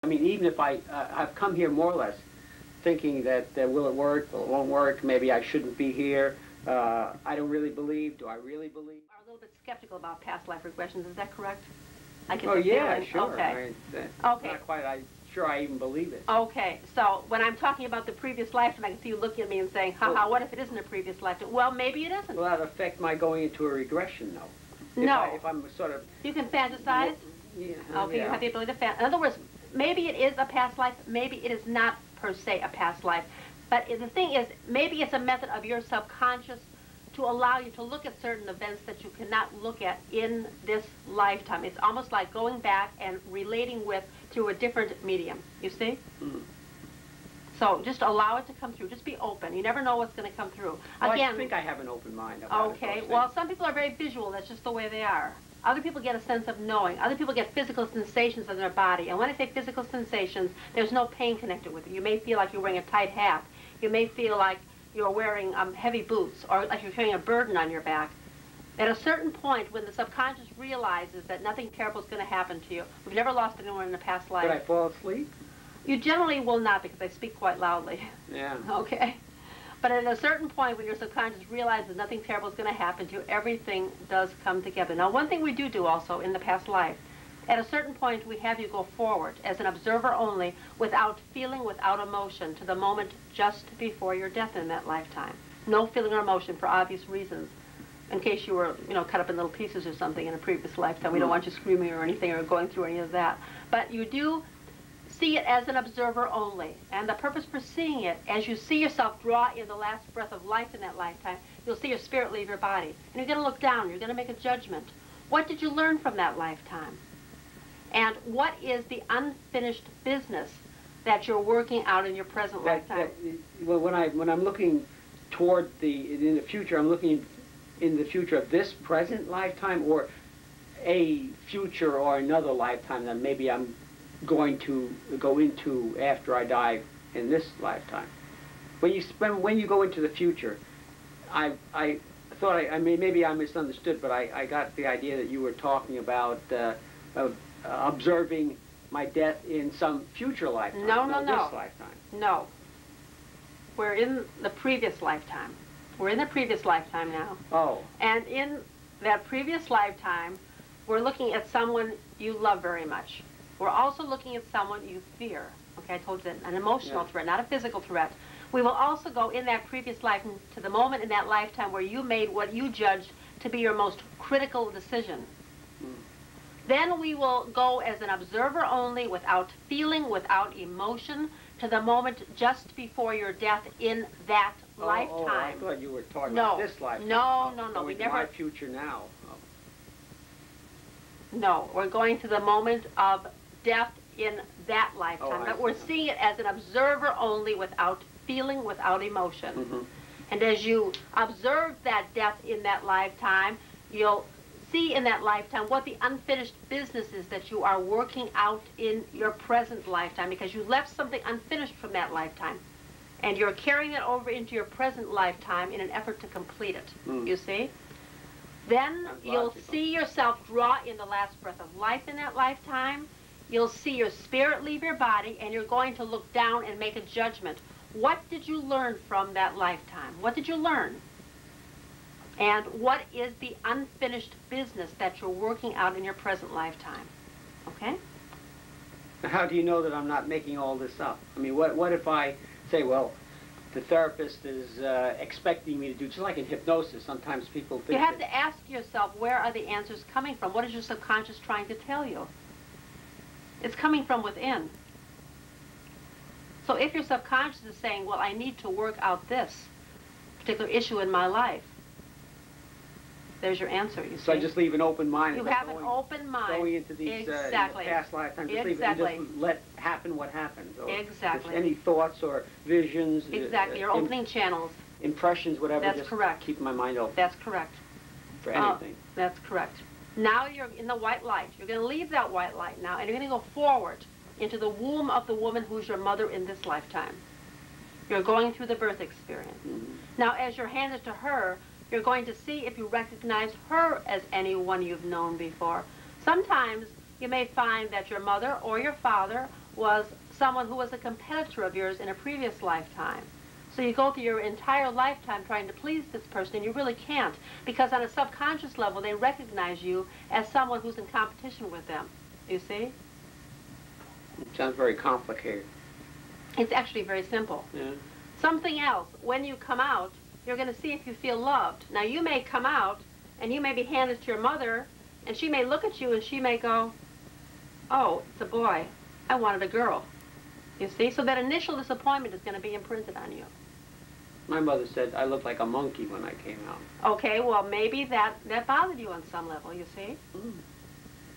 I mean, even if I've come here more or less thinking that will it work, will it won't work, maybe I shouldn't be here, I don't really believe, do I really believe? Are a little bit skeptical about past life regressions, is that correct? I get Oh the yeah, feeling. sure. Okay. I mean, Okay. not quite sure I even believe it. Okay, so when I'm talking about the previous lifetime, I can see you looking at me and saying, haha, what if it isn't a previous lifetime? Well, maybe it isn't. Will that affect my going into a regression, though? No. If I'm sort of... You can fantasize? Yeah. Okay, yeah. you have the ability to fantasize. In other words, maybe it is a past life, maybe it is not per se a past life. But the thing is, maybe it's a method of your subconscious to allow you to look at certain events that you cannot look at in this lifetime. It's almost like going back and relating with through a different medium, you see? Mm. So just allow it to come through. Just be open. You never know what's going to come through. Well, Again, I think I have an open mind about okay, it. well, some people are very visual. That's just the way they are. Other people get a sense of knowing. Other people get physical sensations in their body. And when I say physical sensations, there's no pain connected with it. You may feel like you're wearing a tight hat. You may feel like you're wearing heavy boots, or like you're carrying a burden on your back. At a certain point, when the subconscious realizes that nothing terrible is going to happen to you, we've never lost anyone in a past life. Could I fall asleep? You generally will not, because I speak quite loudly. Yeah. Okay? But at a certain point, when your subconscious realizes nothing terrible is going to happen to you, everything does come together. Now, one thing we do also in the past life, at a certain point, we have you go forward as an observer only, without feeling, without emotion, to the moment just before your death in that lifetime. No feeling or emotion for obvious reasons. In case you were, cut up in little pieces or something in a previous lifetime. We don't want you screaming or anything or going through any of that. But you do see it as an observer only. And the purpose for seeing it, as you see yourself draw in the last breath of life in that lifetime, you'll see your spirit leave your body. And you're going to look down. You're going to make a judgment. What did you learn from that lifetime? And what is the unfinished business that you're working out in your present lifetime? Well, when I'm looking toward in the future, I'm looking in the future of this present lifetime, or a future or another lifetime that maybe I'm going to go into after I die in this lifetime. When you go into the future, I thought maybe I misunderstood, but I got the idea that you were talking about observing my death in some future lifetime. No. This lifetime. No. We're in the previous lifetime. We're in the previous lifetime now. Oh. And in that previous lifetime, we're looking at someone you love very much. We're also looking at someone you fear. Okay, I told you that, an emotional threat, not a physical threat. We will also go in that previous life to the moment in that lifetime where you made what you judged to be your most critical decision. Then we will go as an observer only, without feeling, without emotion, to the moment just before your death in that lifetime. Oh, I thought you were talking about this lifetime. No. We Going never. to my future now. Oh. No, we're going to the moment of death in that lifetime. But we're seeing it as an observer only, without feeling, without emotion. Mm-hmm. And as you observe that death in that lifetime, you'll see in that lifetime what the unfinished business is that you are working out in your present lifetime, because you left something unfinished from that lifetime. And you're carrying it over into your present lifetime in an effort to complete it, you see? Then you'll see yourself draw in the last breath of life in that lifetime. You'll see your spirit leave your body, and you're going to look down and make a judgment. What did you learn from that lifetime? What did you learn? And what is the unfinished business that you're working out in your present lifetime? Okay? Now, how do you know that I'm not making all this up? I mean, what if I say, well, the therapist is expecting me to do, just like in hypnosis, sometimes people think you have to ask yourself, where are the answers coming from? What is your subconscious trying to tell you? It's coming from within. So if your subconscious is saying, well, I need to work out this particular issue in my life, there's your answer, you see. So I just leave an open mind. You have an open mind. Going into these past lifetimes, just leave it and just let happen what happens. Or exactly. Any thoughts or visions. Exactly, you're opening channels. Impressions, whatever. That's just correct. Keep my mind open. That's correct. For anything. That's correct. Now you're in the white light. You're going to leave that white light now, and you're going to go forward into the womb of the woman who's your mother in this lifetime. You're going through the birth experience. Now, as you're handed to her, you're going to see if you recognize her as anyone you've known before. Sometimes you may find that your mother or your father was someone who was a competitor of yours in a previous lifetime. So you go through your entire lifetime trying to please this person, and you really can't, because on a subconscious level, they recognize you as someone who's in competition with them. You see? It sounds very complicated. It's actually very simple. Yeah. Something else, when you come out, you're going to see if you feel loved. Now, you may come out, and you may be handed to your mother, and she may look at you, and she may go, oh, it's a boy. I wanted a girl. You see? So that initial disappointment is going to be imprinted on you. My mother said I looked like a monkey when I came out. Okay, well, maybe that bothered you on some level, you see? Mm.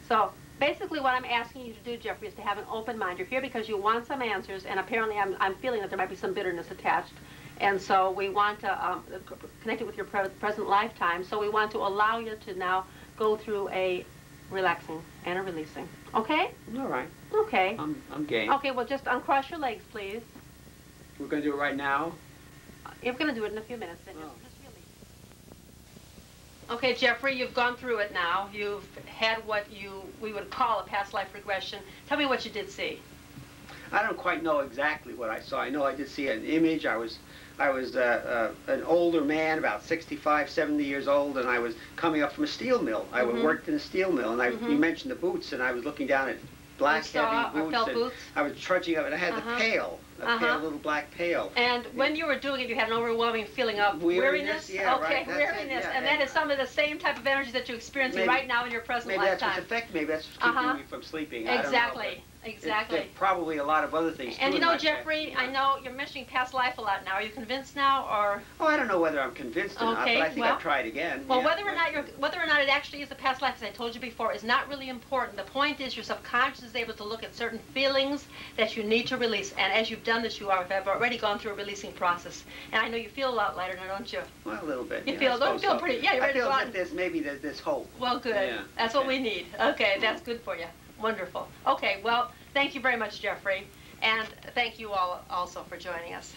So basically what I'm asking you to do, Jeffrey, is to have an open mind. You're here because you want some answers, and apparently I'm feeling that there might be some bitterness attached. And so we want to connect it with your present lifetime. So we want to allow you to now go through a relaxing and a releasing. Okay? All right. Okay. I'm game. Okay, well, just uncross your legs, please. We're going to do it right now? We're going to do it in a few minutes. Then Oh. just release. Okay, Jeffrey, you've gone through it now. You've had what we would call a past life regression. Tell me what you did see. I don't quite know exactly what I saw. I know I did see an image. I was an older man, about 65, 70 years old, and I was coming up from a steel mill. I worked in a steel mill, and you mentioned the boots, and I was looking down at black, heavy boots, felt and boots? I was trudging up, and I had the pail, a pale little black pail. And when you were doing it, you had an overwhelming feeling of weariness? Yeah, okay, right, that's weariness. it, yeah. And that is some of the same type of energy that you're experiencing right now in your present maybe lifetime. That's what's affecting me. That's what's keeping me from sleeping. Exactly. I don't know, Exactly. there's probably a lot of other things. And you know, like Jeffrey, I know you're mentioning past life a lot now. Are you convinced now, or? Oh, I don't know whether I'm convinced or not, but I think I'll try it again. Well, yeah, whether or not it actually is a past life, as I told you before, is not really important. The point is your subconscious is able to look at certain feelings that you need to release. And as you've done this, have already gone through a releasing process. And I know you feel a lot lighter now, don't you? Well, a little bit. You feel pretty. Yeah, you're ready to go on. I feel that there's hope. Well, good. Yeah. That's what we need. Okay, that's good for you. Wonderful. Okay, well, thank you very much, Jeffrey. And thank you all also for joining us.